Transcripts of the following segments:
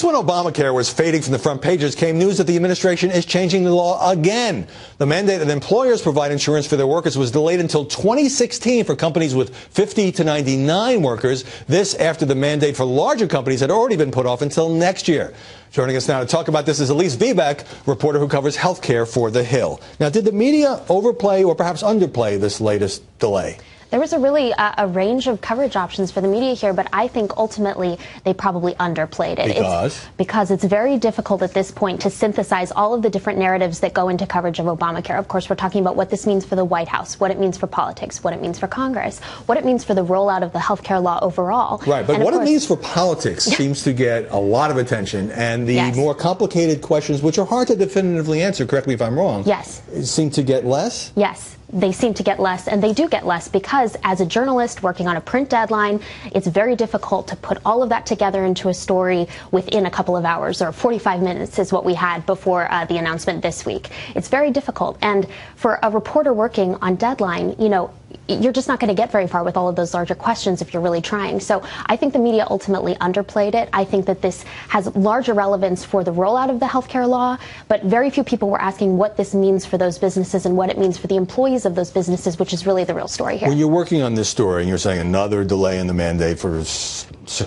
Just when Obamacare was fading from the front pages came news that the administration is changing the law again. The mandate that employers provide insurance for their workers was delayed until 2016 for companies with 50 to 99 workers. This after the mandate for larger companies had already been put off until next year. Joining us now to talk about this is Elise Viebeck, reporter who covers health care for The Hill. Now, did the media overplay or perhaps underplay this latest delay? There was a range of coverage options for the media here, but I think ultimately they probably underplayed it. Because it's very difficult at this point to synthesize all of the different narratives that go into coverage of Obamacare. Of course, we're talking about what this means for the White House, what it means for politics, what it means for Congress, what it means for the rollout of the health care law overall. Right, but what it means for politics seems to get a lot of attention, and the more complicated questions, which are hard to definitively answer, correct me if I'm wrong, seem to get less? Yes. They seem to get less, and they do get less because as a journalist working on a print deadline, it's very difficult to put all of that together into a story within a couple of hours, or 45 minutes is what we had before the announcement this week. It's very difficult, and for a reporter working on deadline, you know, you're just not going to get very far with all of those larger questions if you're really trying. So I think the media ultimately underplayed it. I think that this has larger relevance for the rollout of the healthcare law, but very few people were asking what this means for those businesses and what it means for the employees of those businesses, which is really the real story here. When you're working on this story and you're saying another delay in the mandate for a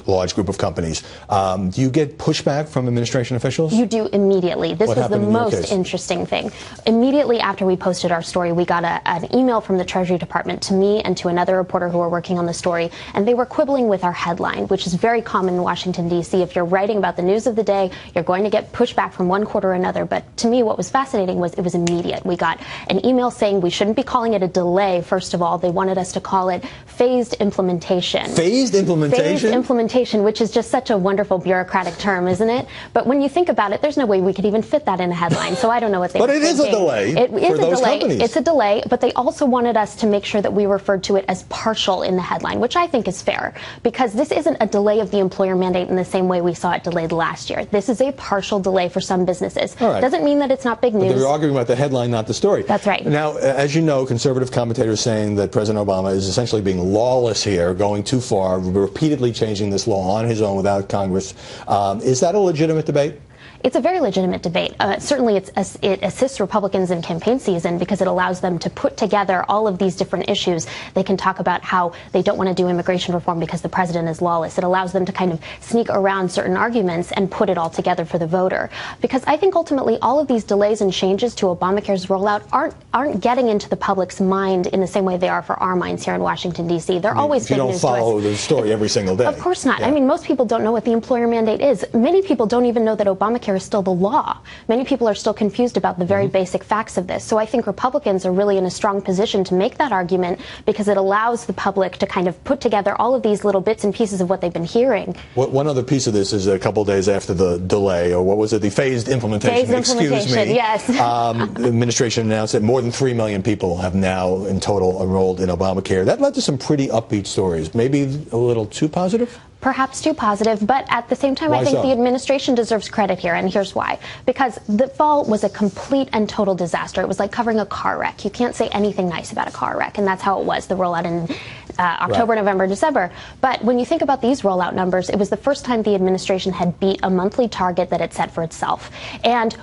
large group of companies, do you get pushback from administration officials? You do immediately. This was the most interesting thing. Immediately after we posted our story, we got an email from the Treasury Department to me and to another reporter who were working on the story, and they were quibbling with our headline, which is very common in Washington, D.C. If you're writing about the news of the day, you're going to get pushback from one quarter or another. But to me, what was fascinating was it was immediate. We got an email saying we shouldn't be calling it a delay. First of all, they wanted us to call it phased implementation. Phased implementation? Phased implementation, which is just such a wonderful bureaucratic term, isn't it? But when you think about it, there's no way we could even fit that in a headline. So I don't know what they were thinking. But it is a delay. It is for those a delay. Companies. It's a delay, but they also wanted us to make sure that we referred to it as partial in the headline, which I think is fair, because this isn't a delay of the employer mandate in the same way we saw it delayed last year. This is a partial delay for some businesses. All right. Doesn't mean that it's not big news. But they're arguing about the headline, not the story. That's right. Now, as you know, conservative commentators saying that President Obama is essentially being lawless here, going too far, repeatedly changing this law on his own without Congress. Is that a legitimate debate? It's a very legitimate debate. Certainly it assists Republicans in campaign season because it allows them to put together all of these different issues. They can talk about how they don't want to do immigration reform because the president is lawless. It allows them to kind of sneak around certain arguments and put it all together for the voter. Because I think ultimately all of these delays and changes to Obamacare's rollout aren't getting into the public's mind in the same way they are for our minds here in Washington, D.C. They're always big news to us. You don't follow the story every single day. Of course not. Yeah. I mean, most people don't know what the employer mandate is. Many people don't even know that Obamacare is still the law. Many people are still confused about the very basic facts of this. So I think Republicans are really in a strong position to make that argument because it allows the public to kind of put together all of these little bits and pieces of what they've been hearing. One other piece of this is a couple days after the delay, or what was it, the phased implementation, excuse me. Yes. The administration announced that more than 3 million people have now in total enrolled in Obamacare. That led to some pretty upbeat stories. Maybe a little too positive? Perhaps too positive, but at the same time, I think the administration deserves credit here, and here's why. Because the fall was a complete and total disaster. It was like covering a car wreck. You can't say anything nice about a car wreck, and that's how it was, the rollout in October, November, December. But when you think about these rollout numbers, it was the first time the administration had beat a monthly target that it set for itself. And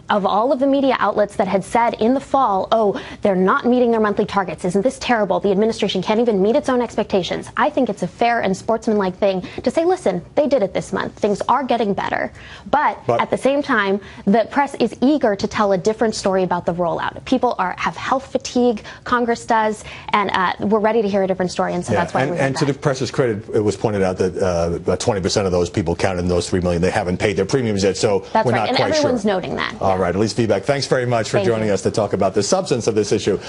of all of the media outlets that had said in the fall, oh, they're not meeting their monthly targets, isn't this terrible? The administration can't even meet its own expectations. I think it's a fair and sportsmanlike thing to say, listen, they did it this month. Things are getting better. But at the same time, the press is eager to tell a different story about the rollout. People have health fatigue, Congress does, and we're ready to hear a different story, and so that's why we're And to the press's credit, it was pointed out that about 20% of those people counted in those 3 million. They haven't paid their premiums yet, so that's we're right. not quite sure. And everyone's noting that. All right, Elise Viebeck, thanks very much for joining us to talk about the substance of this issue.